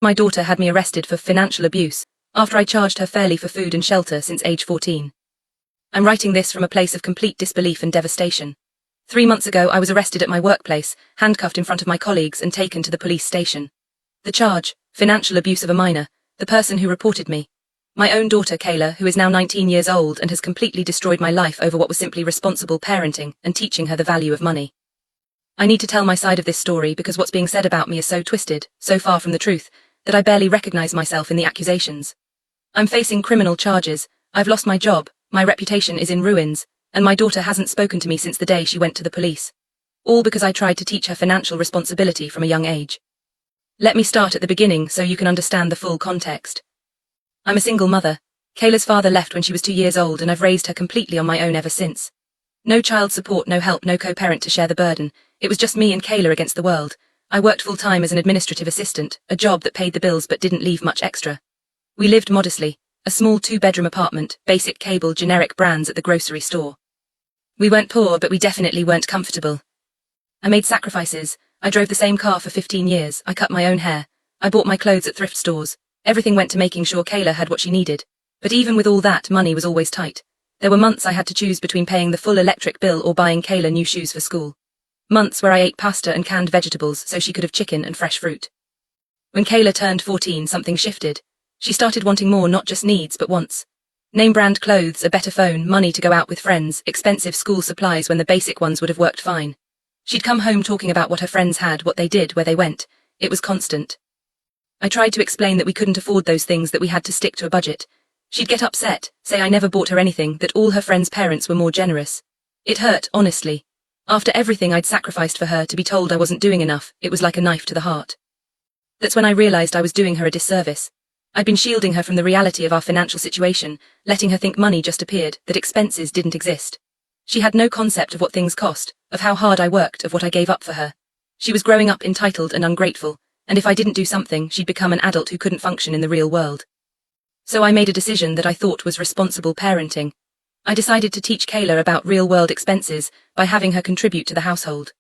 My daughter had me arrested for financial abuse, after I charged her fairly for food and shelter since age 14. I'm writing this from a place of complete disbelief and devastation. 3 months ago I was arrested at my workplace, handcuffed in front of my colleagues and taken to the police station. The charge, financial abuse of a minor, the person who reported me. My own daughter Kayla, who is now 19 years old and has completely destroyed my life over what was simply responsible parenting and teaching her the value of money. I need to tell my side of this story because what's being said about me is so twisted, so far from the truth, that I barely recognize myself in the accusations. I'm facing criminal charges, I've lost my job, my reputation is in ruins, and my daughter hasn't spoken to me since the day she went to the police. All because I tried to teach her financial responsibility from a young age. Let me start at the beginning so you can understand the full context. I'm a single mother. Kayla's father left when she was 2 years old and I've raised her completely on my own ever since. No child support, no help, no co-parent to share the burden. It was just me and Kayla against the world. I worked full-time as an administrative assistant, a job that paid the bills but didn't leave much extra. We lived modestly, a small 2-bedroom apartment, basic cable, generic brands at the grocery store. We weren't poor, but we definitely weren't comfortable. I made sacrifices. I drove the same car for 15 years, I cut my own hair. I bought my clothes at thrift stores. Everything went to making sure Kayla had what she needed. But even with all that, money was always tight. There were months I had to choose between paying the full electric bill or buying Kayla new shoes for school. Months where I ate pasta and canned vegetables so she could have chicken and fresh fruit. When Kayla turned 14, something shifted. She started wanting more, not just needs but wants. Name brand clothes, a better phone, money to go out with friends, expensive school supplies when the basic ones would have worked fine. She'd come home talking about what her friends had, what they did, where they went. It was constant. I tried to explain that we couldn't afford those things, that we had to stick to a budget. She'd get upset, say I never bought her anything, that all her friends' parents were more generous. It hurt, honestly. After everything I'd sacrificed for her, to be told I wasn't doing enough, it was like a knife to the heart. That's when I realized I was doing her a disservice. I'd been shielding her from the reality of our financial situation, letting her think money just appeared, that expenses didn't exist. She had no concept of what things cost, of how hard I worked, of what I gave up for her. She was growing up entitled and ungrateful, and if I didn't do something, she'd become an adult who couldn't function in the real world. So I made a decision that I thought was responsible parenting. I decided to teach Kayla about real-world expenses by having her contribute to the household.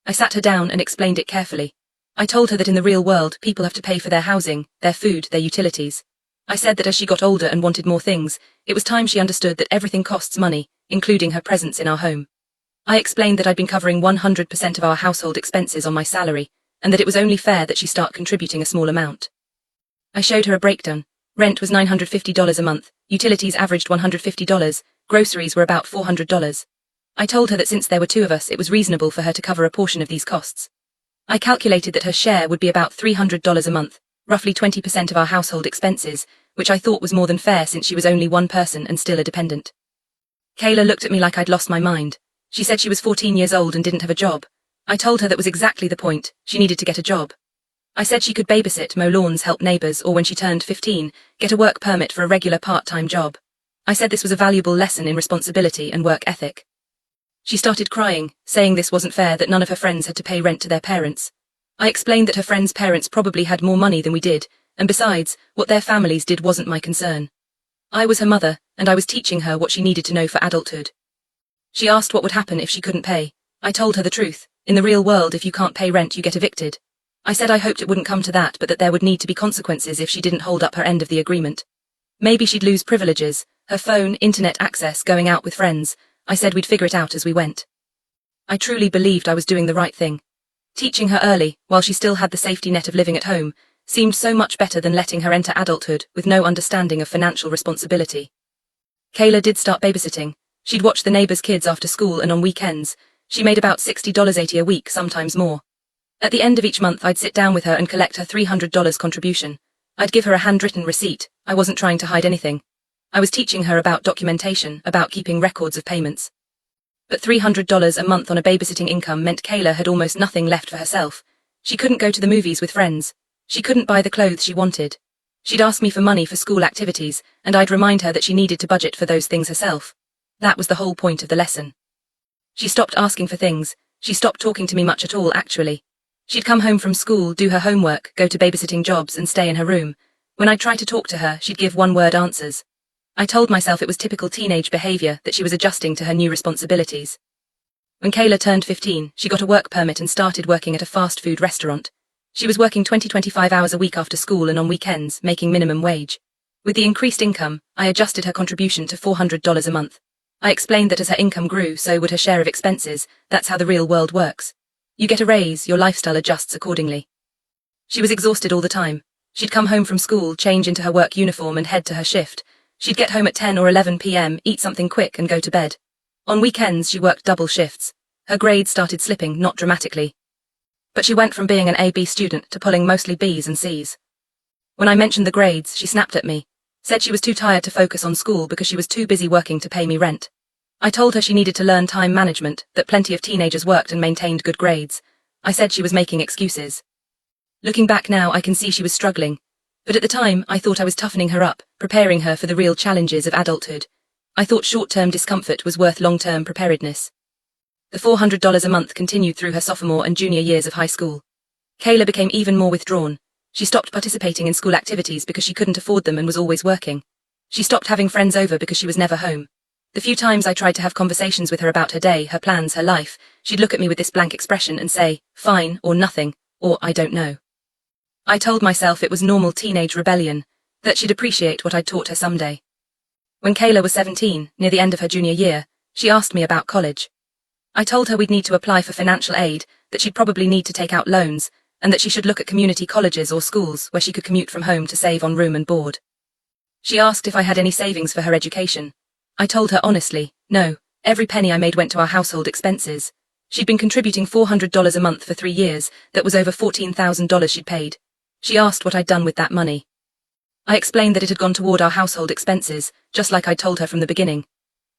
I sat her down and explained it carefully. I told her that in the real world, people have to pay for their housing, their food, their utilities. I said that as she got older and wanted more things, it was time she understood that everything costs money, including her presence in our home. I explained that I'd been covering 100% of our household expenses on my salary, and that it was only fair that she start contributing a small amount. I showed her a breakdown. Rent was $950 a month, utilities averaged $150, groceries were about $400. I told her that since there were 2 of us, it was reasonable for her to cover a portion of these costs. I calculated that her share would be about $300 a month, roughly 20% of our household expenses, which I thought was more than fair since she was only one person and still a dependent. Kayla looked at me like I'd lost my mind. She said she was 14 years old and didn't have a job. I told her that was exactly the point, she needed to get a job. I said she could babysit, mow lawns, help neighbors, or when she turned 15, get a work permit for a regular part-time job. I said this was a valuable lesson in responsibility and work ethic. She started crying, saying this wasn't fair, that none of her friends had to pay rent to their parents. I explained that her friends' parents probably had more money than we did, and besides, what their families did wasn't my concern. I was her mother, and I was teaching her what she needed to know for adulthood. She asked what would happen if she couldn't pay. I told her the truth. In the real world, if you can't pay rent, you get evicted. I said I hoped it wouldn't come to that, but that there would need to be consequences if she didn't hold up her end of the agreement. Maybe she'd lose privileges, her phone, internet access, going out with friends. I said we'd figure it out as we went. I truly believed I was doing the right thing. Teaching her early, while she still had the safety net of living at home, seemed so much better than letting her enter adulthood with no understanding of financial responsibility. Kayla did start babysitting. She'd watch the neighbors' kids after school and on weekends. She made about $60.80 a week, sometimes more. At the end of each month, I'd sit down with her and collect her $300 contribution. I'd give her a handwritten receipt. I wasn't trying to hide anything. I was teaching her about documentation, about keeping records of payments. But $300 a month on a babysitting income meant Kayla had almost nothing left for herself. She couldn't go to the movies with friends. She couldn't buy the clothes she wanted. She'd ask me for money for school activities, and I'd remind her that she needed to budget for those things herself. That was the whole point of the lesson. She stopped asking for things. She stopped talking to me much at all, actually. She'd come home from school, do her homework, go to babysitting jobs, and stay in her room. When I'd try to talk to her, she'd give one-word answers. I told myself it was typical teenage behavior, that she was adjusting to her new responsibilities. When Kayla turned 15, she got a work permit and started working at a fast food restaurant. She was working 20-25 hours a week after school and on weekends, making minimum wage. With the increased income, I adjusted her contribution to $400 a month. I explained that as her income grew, so would her share of expenses. That's how the real world works. You get a raise, your lifestyle adjusts accordingly. She was exhausted all the time. She'd come home from school, change into her work uniform and head to her shift. She'd get home at 10 or 11 p.m., eat something quick and go to bed. On weekends, she worked double shifts. Her grades started slipping, not dramatically. But she went from being an A-B student to pulling mostly B's and C's. When I mentioned the grades, she snapped at me. Said she was too tired to focus on school because she was too busy working to pay me rent. I told her she needed to learn time management, that plenty of teenagers worked and maintained good grades. I said she was making excuses. Looking back now, I can see she was struggling. But at the time, I thought I was toughening her up, preparing her for the real challenges of adulthood. I thought short-term discomfort was worth long-term preparedness. The $400 a month continued through her sophomore and junior years of high school. Kayla became even more withdrawn. She stopped participating in school activities because she couldn't afford them and was always working. She stopped having friends over because she was never home. The few times I tried to have conversations with her about her day, her plans, her life, she'd look at me with this blank expression and say, fine, or nothing, or I don't know. I told myself it was normal teenage rebellion, that she'd appreciate what I'd taught her someday. When Kayla was 17, near the end of her junior year, she asked me about college. I told her we'd need to apply for financial aid, that she'd probably need to take out loans, and that she should look at community colleges or schools where she could commute from home to save on room and board. She asked if I had any savings for her education. I told her honestly, no, every penny I made went to our household expenses. She'd been contributing $400 a month for 3 years, that was over $14,000 she'd paid. She asked what I'd done with that money. I explained that it had gone toward our household expenses, just like I'd told her from the beginning.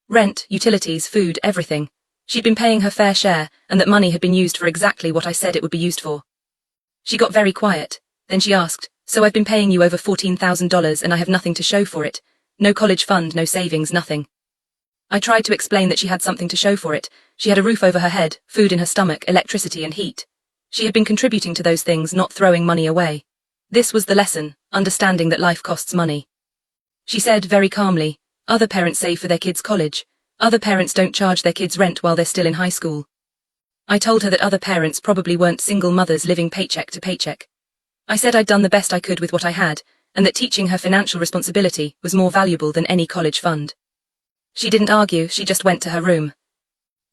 Rent, utilities, food, everything. She'd been paying her fair share, and that money had been used for exactly what I said it would be used for. She got very quiet. Then she asked, so I've been paying you over $14,000 and I have nothing to show for it. No college fund, no savings, nothing. I tried to explain that she had something to show for it. She had a roof over her head, food in her stomach, electricity and heat. She had been contributing to those things, not throwing money away. This was the lesson, understanding that life costs money. She said very calmly, other parents save for their kids' college. Other parents don't charge their kids rent while they're still in high school. I told her that other parents probably weren't single mothers living paycheck to paycheck. I said I'd done the best I could with what I had, and that teaching her financial responsibility was more valuable than any college fund. She didn't argue, she just went to her room.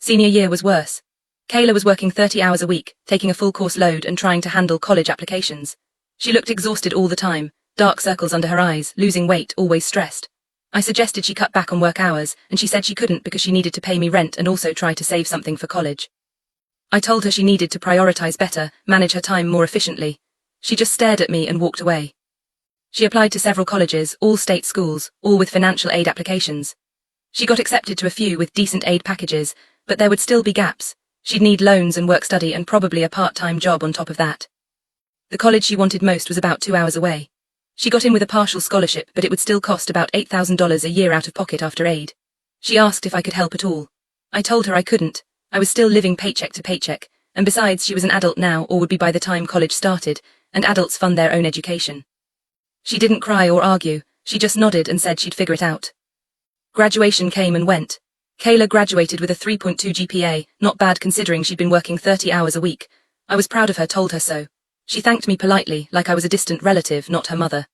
Senior year was worse. Kayla was working 30 hours a week, taking a full course load and trying to handle college applications. She looked exhausted all the time, dark circles under her eyes, losing weight, always stressed. I suggested she cut back on work hours, and she said she couldn't because she needed to pay me rent and also try to save something for college. I told her she needed to prioritize better, manage her time more efficiently. She just stared at me and walked away. She applied to several colleges, all state schools, all with financial aid applications. She got accepted to a few with decent aid packages, but there would still be gaps. She'd need loans and work study and probably a part-time job on top of that. The college she wanted most was about 2 hours away. She got in with a partial scholarship, but it would still cost about $8,000 a year out of pocket after aid. She asked if I could help at all. I told her I couldn't. I was still living paycheck to paycheck, and besides she was an adult now or would be by the time college started, and adults fund their own education. She didn't cry or argue, she just nodded and said she'd figure it out. Graduation came and went. Kayla graduated with a 3.2 GPA, not bad considering she'd been working 30 hours a week. I was proud of her, told her so. She thanked me politely, like I was a distant relative, not her mother.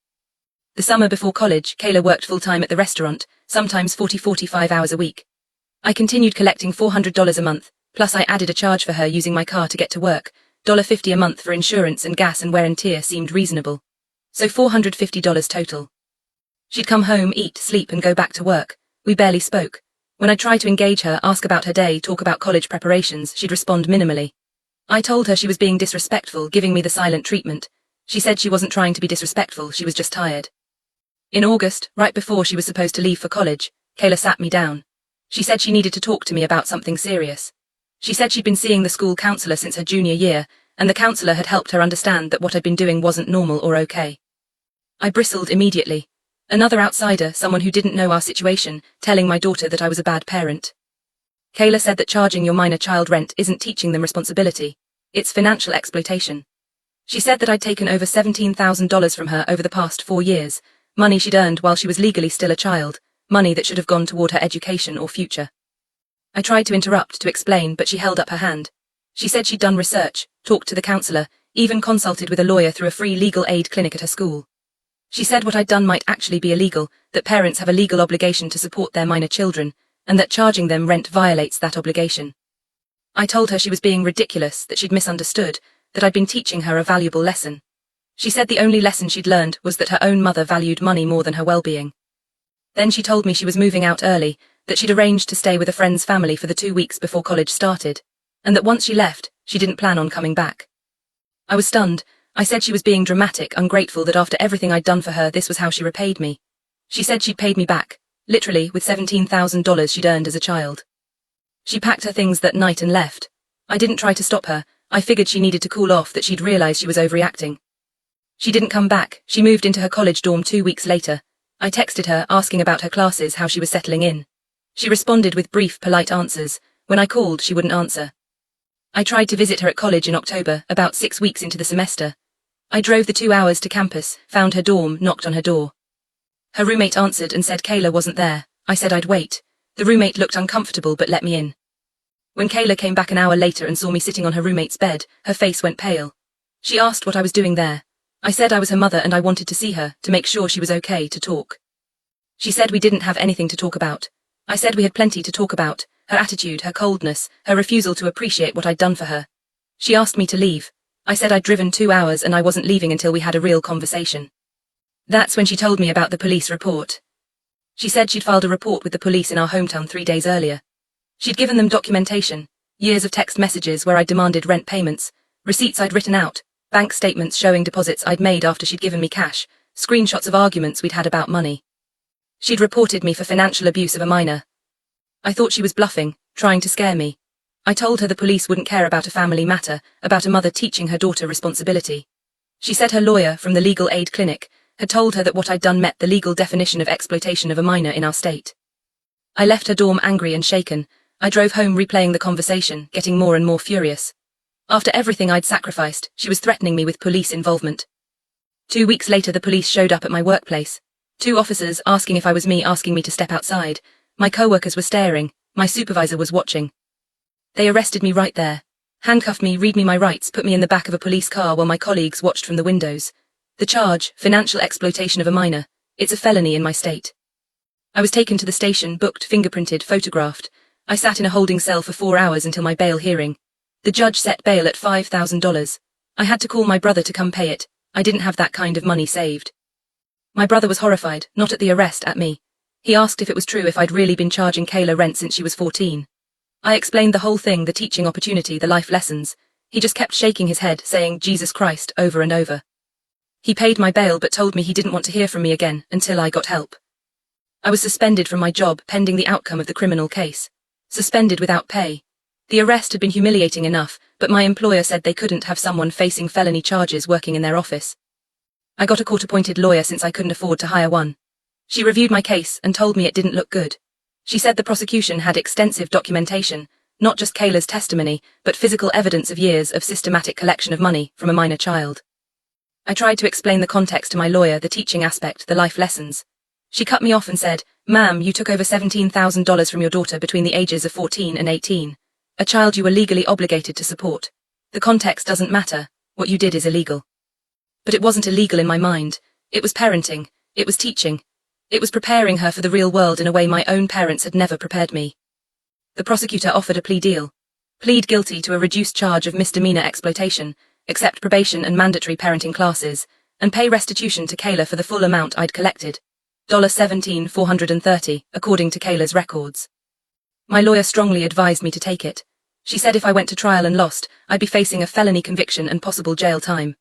The summer before college, Kayla worked full-time at the restaurant, sometimes 40-45 hours a week. I continued collecting $400 a month, plus I added a charge for her using my car to get to work. $50 a month for insurance and gas and wear and tear seemed reasonable. So $450 total. She'd come home, eat, sleep and go back to work. We barely spoke. When I tried to engage her, ask about her day, talk about college preparations, she'd respond minimally. I told her she was being disrespectful, giving me the silent treatment. She said she wasn't trying to be disrespectful, she was just tired. In August, right before she was supposed to leave for college, Kayla sat me down. She said she needed to talk to me about something serious. She said she'd been seeing the school counselor since her junior year, and the counselor had helped her understand that what I'd been doing wasn't normal or okay. I bristled immediately. Another outsider, someone who didn't know our situation, telling my daughter that I was a bad parent. Kayla said that charging your minor child rent isn't teaching them responsibility. It's financial exploitation. She said that I'd taken over $17,000 from her over the past 4 years, money she'd earned while she was legally still a child, money that should have gone toward her education or future. I tried to interrupt, to explain, but she held up her hand. She said she'd done research, talked to the counselor, even consulted with a lawyer through a free legal aid clinic at her school. She said what I'd done might actually be illegal, that parents have a legal obligation to support their minor children, and that charging them rent violates that obligation. I told her she was being ridiculous, that she'd misunderstood, that I'd been teaching her a valuable lesson. She said the only lesson she'd learned was that her own mother valued money more than her well-being. Then she told me she was moving out early, that she'd arranged to stay with a friend's family for the 2 weeks before college started, and that once she left, she didn't plan on coming back. I was stunned. I said she was being dramatic, ungrateful, that after everything I'd done for her, this was how she repaid me. She said she'd paid me back, literally, with $17,000 she'd earned as a child. She packed her things that night and left. I didn't try to stop her. I figured she needed to cool off, that she'd realized she was overreacting. She didn't come back. She moved into her college dorm 2 weeks later. I texted her, asking about her classes, how she was settling in. She responded with brief, polite answers. When I called, she wouldn't answer. I tried to visit her at college in October, about 6 weeks into the semester. I drove the 2 hours to campus, found her dorm, knocked on her door. Her roommate answered and said Kayla wasn't there. I said I'd wait. The roommate looked uncomfortable but let me in. When Kayla came back an hour later and saw me sitting on her roommate's bed, her face went pale. She asked what I was doing there. I said I was her mother and I wanted to see her, to make sure she was okay to talk. She said we didn't have anything to talk about. I said we had plenty to talk about, her attitude, her coldness, her refusal to appreciate what I'd done for her. She asked me to leave. I said I'd driven 2 hours and I wasn't leaving until we had a real conversation. That's when she told me about the police report. She said she'd filed a report with the police in our hometown 3 days earlier. She'd given them documentation, years of text messages where I'd demanded rent payments, receipts I'd written out, bank statements showing deposits I'd made after she'd given me cash, screenshots of arguments we'd had about money. She'd reported me for financial abuse of a minor. I thought she was bluffing, trying to scare me. I told her the police wouldn't care about a family matter, about a mother teaching her daughter responsibility. She said her lawyer from the legal aid clinic had told her that what I'd done met the legal definition of exploitation of a minor in our state. I left her dorm angry and shaken. I drove home replaying the conversation, getting more and more furious. After everything I'd sacrificed, she was threatening me with police involvement. 2 weeks later the police showed up at my workplace. 2 officers asking if I was me, asking me to step outside. My co-workers were staring. My supervisor was watching. They arrested me right there. Handcuffed me, read me my rights, put me in the back of a police car while my colleagues watched from the windows. The charge, financial exploitation of a minor. It's a felony in my state. I was taken to the station, booked, fingerprinted, photographed. I sat in a holding cell for 4 hours until my bail hearing. The judge set bail at $5,000. I had to call my brother to come pay it. I didn't have that kind of money saved. My brother was horrified, not at the arrest, at me. He asked if it was true if I'd really been charging Kayla rent since she was 14. I explained the whole thing, the teaching opportunity, the life lessons. He just kept shaking his head, saying Jesus Christ over and over. He paid my bail but told me he didn't want to hear from me again until I got help. I was suspended from my job pending the outcome of the criminal case. Suspended without pay. The arrest had been humiliating enough, but my employer said they couldn't have someone facing felony charges working in their office. I got a court-appointed lawyer since I couldn't afford to hire one. She reviewed my case and told me it didn't look good. She said the prosecution had extensive documentation, not just Kayla's testimony, but physical evidence of years of systematic collection of money from a minor child. I tried to explain the context to my lawyer, the teaching aspect, the life lessons. She cut me off and said, "Ma'am, you took over $17,000 from your daughter between the ages of 14 and 18. A child you were legally obligated to support. The context doesn't matter. What you did is illegal." But it wasn't illegal in my mind. It was parenting. It was teaching. It was preparing her for the real world in a way my own parents had never prepared me. The prosecutor offered a plea deal. Plead guilty to a reduced charge of misdemeanor exploitation, accept probation and mandatory parenting classes, and pay restitution to Kayla for the full amount I'd collected. $17,430, according to Kayla's records. My lawyer strongly advised me to take it. She said if I went to trial and lost, I'd be facing a felony conviction and possible jail time.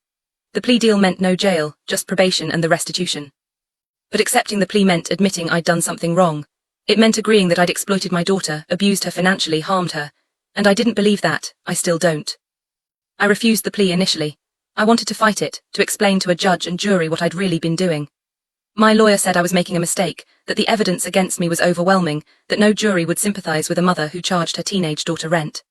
The plea deal meant no jail, just probation and the restitution. But accepting the plea meant admitting I'd done something wrong. It meant agreeing that I'd exploited my daughter, abused her financially, harmed her. And I didn't believe that. I still don't. I refused the plea initially. I wanted to fight it, to explain to a judge and jury what I'd really been doing. My lawyer said I was making a mistake, that the evidence against me was overwhelming, that no jury would sympathize with a mother who charged her teenage daughter rent.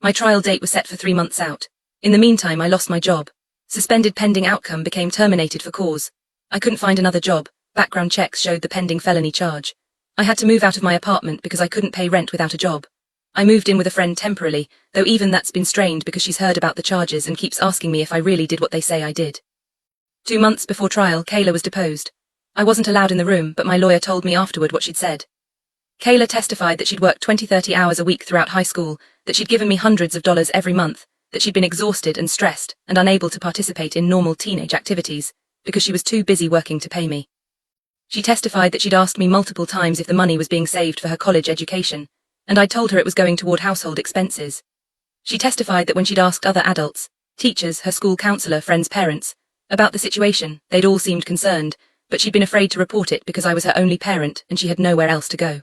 My trial date was set for 3 months out. In the meantime, I lost my job. Suspended pending outcome became terminated for cause. I couldn't find another job. Background checks showed the pending felony charge. I had to move out of my apartment because I couldn't pay rent without a job. I moved in with a friend temporarily, though even that's been strained because she's heard about the charges and keeps asking me if I really did what they say I did. 2 months before trial, Kayla was deposed. I wasn't allowed in the room, but my lawyer told me afterward what she'd said. Kayla testified that she'd worked 20-30 hours a week throughout high school, that she'd given me hundreds of dollars every month, that she'd been exhausted and stressed and unable to participate in normal teenage activities because she was too busy working to pay me. She testified that she'd asked me multiple times if the money was being saved for her college education, and I told her it was going toward household expenses. She testified that when she'd asked other adults, teachers, her school counselor, friends, parents, about the situation, they'd all seemed concerned, but she'd been afraid to report it because I was her only parent and she had nowhere else to go.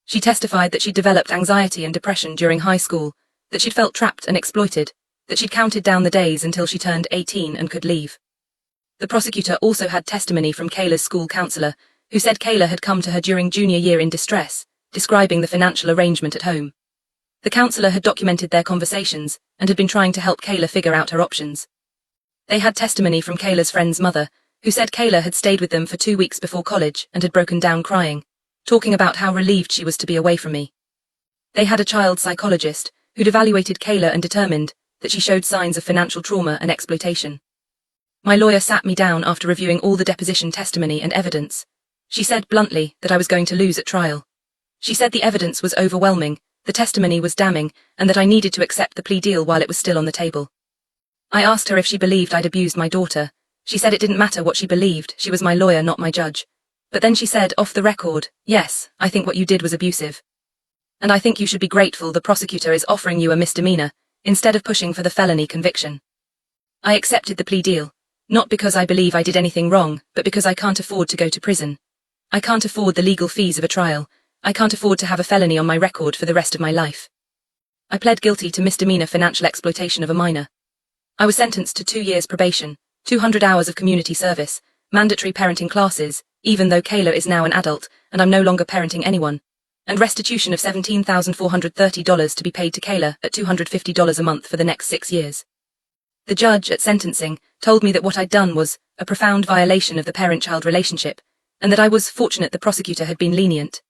She testified that she'd developed anxiety and depression during high school, that she'd felt trapped and exploited, that she'd counted down the days until she turned 18 and could leave. The prosecutor also had testimony from Kayla's school counselor, who said Kayla had come to her during junior year in distress, describing the financial arrangement at home. The counselor had documented their conversations and had been trying to help Kayla figure out her options. They had testimony from Kayla's friend's mother, who said Kayla had stayed with them for 2 weeks before college and had broken down crying, talking about how relieved she was to be away from me. They had a child psychologist, who'd evaluated Kayla and determined that she showed signs of financial trauma and exploitation. My lawyer sat me down after reviewing all the deposition testimony and evidence. She said bluntly that I was going to lose at trial. She said the evidence was overwhelming, the testimony was damning, and that I needed to accept the plea deal while it was still on the table. I asked her if she believed I'd abused my daughter. She said it didn't matter what she believed, she was my lawyer, not my judge. But then she said, off the record, yes, I think what you did was abusive. And I think you should be grateful the prosecutor is offering you a misdemeanor, instead of pushing for the felony conviction. I accepted the plea deal, not because I believe I did anything wrong, but because I can't afford to go to prison. I can't afford the legal fees of a trial. I can't afford to have a felony on my record for the rest of my life. I pled guilty to misdemeanor financial exploitation of a minor. I was sentenced to 2 years probation, 200 hours of community service, mandatory parenting classes, even though Kayla is now an adult and I'm no longer parenting anyone, and restitution of $17,430 to be paid to Kayla at $250 a month for the next 6 years. The judge at sentencing told me that what I'd done was a profound violation of the parent-child relationship, and that I was fortunate the prosecutor had been lenient.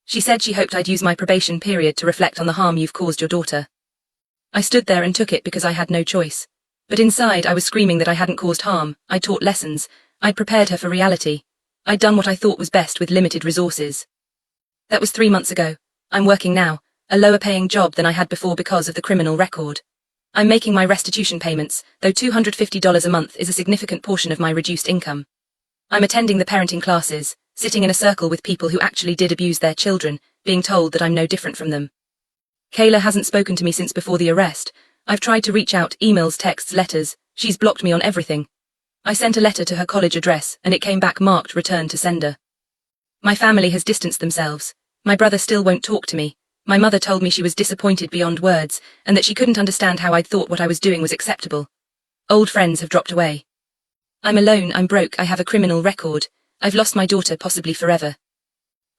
She said she hoped I'd use my probation period to reflect on the harm you've caused your daughter. I stood there and took it because I had no choice. But inside I was screaming that I hadn't caused harm, I'd taught lessons, I'd prepared her for reality. I'd done what I thought was best with limited resources. That was 3 months ago. I'm working now, a lower paying job than I had before because of the criminal record. I'm making my restitution payments, though $250 a month is a significant portion of my reduced income. I'm attending the parenting classes, sitting in a circle with people who actually did abuse their children, being told that I'm no different from them. Kayla hasn't spoken to me since before the arrest. I've tried to reach out, emails, texts, letters. She's blocked me on everything. I sent a letter to her college address and it came back marked return to sender. My family has distanced themselves. My brother still won't talk to me. My mother told me she was disappointed beyond words and that she couldn't understand how I'd thought what I was doing was acceptable. Old friends have dropped away. I'm alone, I'm broke, I have a criminal record. I've lost my daughter, possibly forever.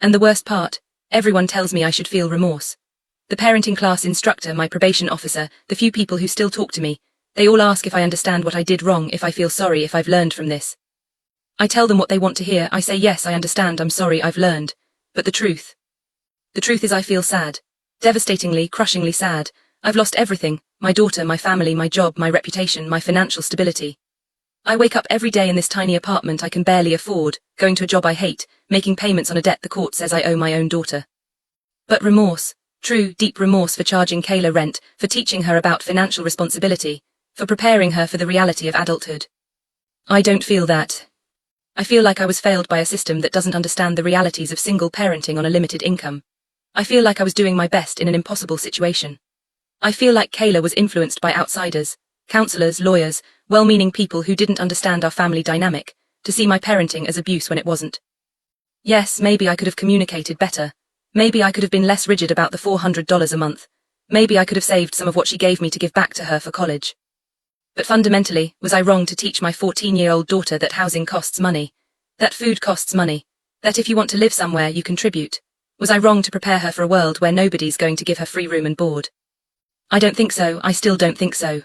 And the worst part, everyone tells me I should feel remorse. The parenting class instructor, my probation officer, the few people who still talk to me, they all ask if I understand what I did wrong, if I feel sorry, if I've learned from this. I tell them what they want to hear. I say yes, I understand, I'm sorry, I've learned. But the truth is I feel sad. Devastatingly, crushingly sad. I've lost everything, my daughter, my family, my job, my reputation, my financial stability. I wake up every day in this tiny apartment I can barely afford, going to a job I hate, making payments on a debt the court says I owe my own daughter. But remorse, true, deep remorse for charging Kayla rent, for teaching her about financial responsibility, for preparing her for the reality of adulthood. I don't feel that. I feel like I was failed by a system that doesn't understand the realities of single parenting on a limited income. I feel like I was doing my best in an impossible situation. I feel like Kayla was influenced by outsiders, counselors, lawyers, well-meaning people who didn't understand our family dynamic, to see my parenting as abuse when it wasn't. Yes, maybe I could have communicated better. Maybe I could have been less rigid about the $400 a month. Maybe I could have saved some of what she gave me to give back to her for college. But fundamentally, was I wrong to teach my 14-year-old daughter that housing costs money, that food costs money, that if you want to live somewhere you contribute? Was I wrong to prepare her for a world where nobody's going to give her free room and board? I don't think so, I still don't think so.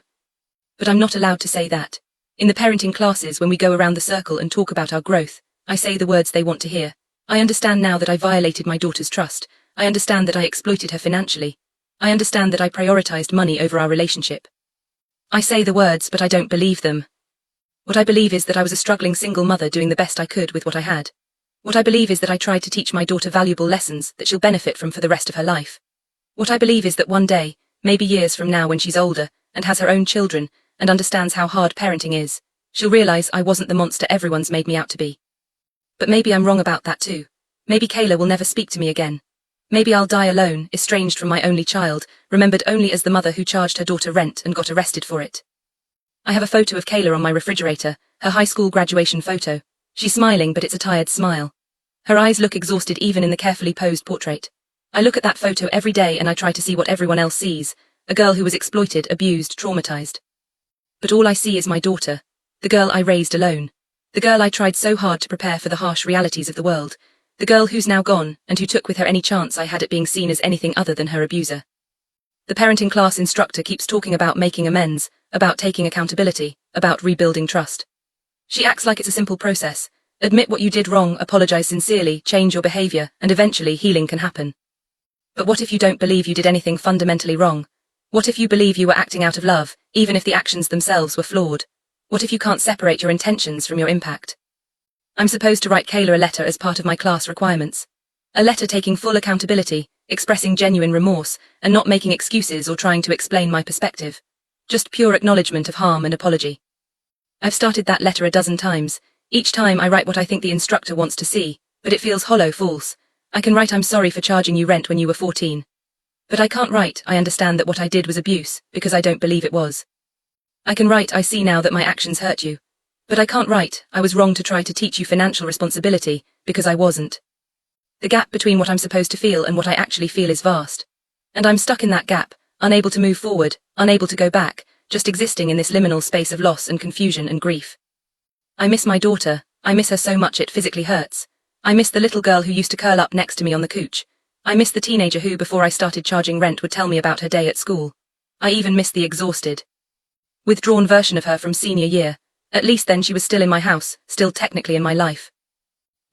But I'm not allowed to say that. In the parenting classes, when we go around the circle and talk about our growth, I say the words they want to hear. I understand now that I violated my daughter's trust. I understand that I exploited her financially. I understand that I prioritized money over our relationship. I say the words, but I don't believe them. What I believe is that I was a struggling single mother doing the best I could with what I had. What I believe is that I tried to teach my daughter valuable lessons that she'll benefit from for the rest of her life. What I believe is that one day, maybe years from now when she's older and has her own children and understands how hard parenting is, she'll realize I wasn't the monster everyone's made me out to be. But maybe I'm wrong about that too. Maybe Kayla will never speak to me again. Maybe I'll die alone, estranged from my only child, remembered only as the mother who charged her daughter rent and got arrested for it. I have a photo of Kayla on my refrigerator, her high school graduation photo. She's smiling, but it's a tired smile. Her eyes look exhausted even in the carefully posed portrait. I look at that photo every day and I try to see what everyone else sees, a girl who was exploited, abused, traumatized. But all I see is my daughter, the girl I raised alone, the girl I tried so hard to prepare for the harsh realities of the world, the girl who's now gone and who took with her any chance I had at being seen as anything other than her abuser. The parenting class instructor keeps talking about making amends, about taking accountability, about rebuilding trust. She acts like it's a simple process. Admit what you did wrong, apologize sincerely, change your behavior, and eventually healing can happen. But what if you don't believe you did anything fundamentally wrong? What if you believe you were acting out of love, even if the actions themselves were flawed? What if you can't separate your intentions from your impact? I'm supposed to write Kayla a letter as part of my class requirements. A letter taking full accountability, expressing genuine remorse, and not making excuses or trying to explain my perspective. Just pure acknowledgement of harm and apology. I've started that letter a dozen times. Each time I write what I think the instructor wants to see, but it feels hollow, false. I can write I'm sorry for charging you rent when you were 14. But I can't write I understand that what I did was abuse, because I don't believe it was. I can write I see now that my actions hurt you. But I can't write I was wrong to try to teach you financial responsibility, because I wasn't. The gap between what I'm supposed to feel and what I actually feel is vast. And I'm stuck in that gap, unable to move forward, unable to go back, just existing in this liminal space of loss and confusion and grief. I miss my daughter, I miss her so much it physically hurts. I miss the little girl who used to curl up next to me on the couch. I miss the teenager who before I started charging rent would tell me about her day at school. I even miss the exhausted, withdrawn version of her from senior year. At least then she was still in my house, still technically in my life.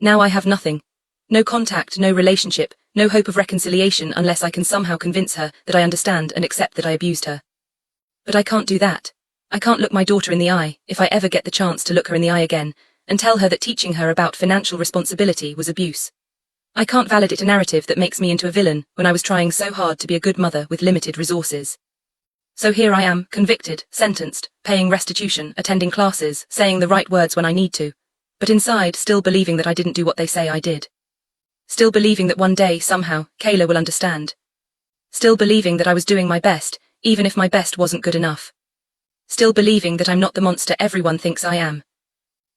Now I have nothing. No contact, no relationship, no hope of reconciliation unless I can somehow convince her that I understand and accept that I abused her. But I can't do that. I can't look my daughter in the eye, if I ever get the chance to look her in the eye again, and tell her that teaching her about financial responsibility was abuse. I can't validate a narrative that makes me into a villain when I was trying so hard to be a good mother with limited resources. So here I am, convicted, sentenced, paying restitution, attending classes, saying the right words when I need to, but inside still believing that I didn't do what they say I did. Still believing that one day, somehow, Kayla will understand. Still believing that I was doing my best, even if my best wasn't good enough. Still believing that I'm not the monster everyone thinks I am.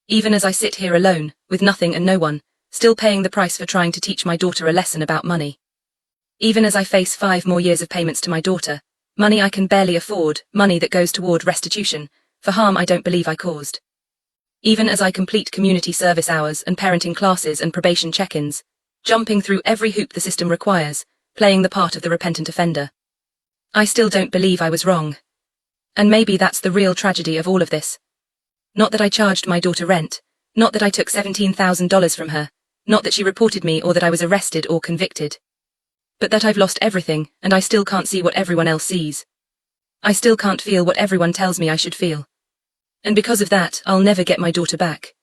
Even as I sit here alone, with nothing and no one, still paying the price for trying to teach my daughter a lesson about money. Even as I face 5 more years of payments to my daughter, money I can barely afford, money that goes toward restitution, for harm I don't believe I caused. Even as I complete community service hours and parenting classes and probation check-ins, jumping through every hoop the system requires, playing the part of the repentant offender. I still don't believe I was wrong. And maybe that's the real tragedy of all of this. Not that I charged my daughter rent, not that I took $17,000 from her, not that she reported me or that I was arrested or convicted. But that I've lost everything and I still can't see what everyone else sees. I still can't feel what everyone tells me I should feel. And because of that, I'll never get my daughter back.